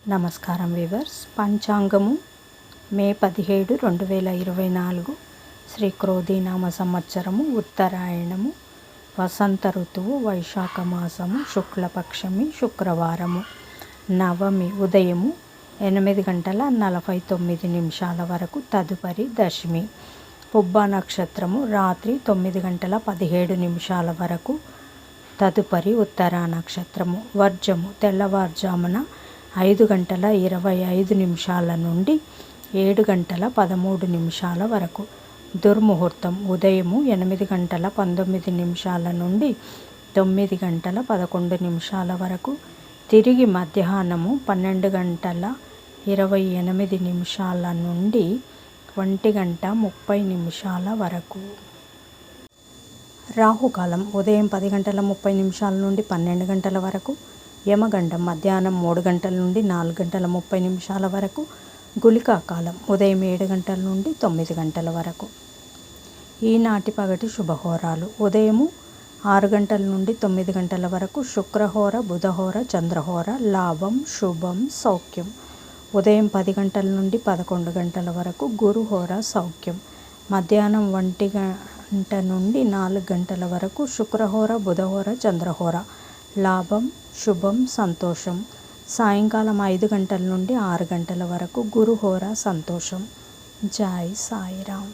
నమస్కారం వీవర్స్. పంచాంగము మే 17, 2024 శ్రీ క్రోధీనామ సంవత్సరము, ఉత్తరాయణము, వసంత ఋతువు, వైశాఖ మాసము, శుక్లపక్షమి, శుక్రవారము, నవమి ఉదయము 8:49 వరకు, తదుపరి దశమి. పుబ్బ నక్షత్రము రాత్రి 9:17 వరకు, తదుపరి ఉత్తరా నక్షత్రము. వర్జము తెల్లవారుజామున 5:25 నుండి 7:13 వరకు. దుర్ముహూర్తం ఉదయము 8:19 నుండి 9:11 వరకు. తిరిగి మధ్యాహ్నము 12:28 నుండి 1:30 వరకు. రాహుకాలం ఉదయం 10:30 నుండి 12 వరకు. యమగండం మధ్యాహ్నం 3 నుండి 4:30 వరకు. గుళికా కాలం ఉదయం 7 నుండి 9 వరకు. ఈనాటి పగటి శుభహోరాలు: ఉదయము 6 నుండి 9 వరకు శుక్రహోర, బుధహోర, చంద్రహోర. లాభం, శుభం, సౌఖ్యం. ఉదయం 10 నుండి 11 వరకు గురుహోర, సౌఖ్యం. మధ్యాహ్నం 1 నుండి 4 వరకు శుక్రహోర, బుధహోర, చంద్రహోర. లాభం, శుభం, సంతోషం. సాయంకాలం 5 నుండి 6 వరకు గురుహోర, సంతోషం. జై సాయిరామ్.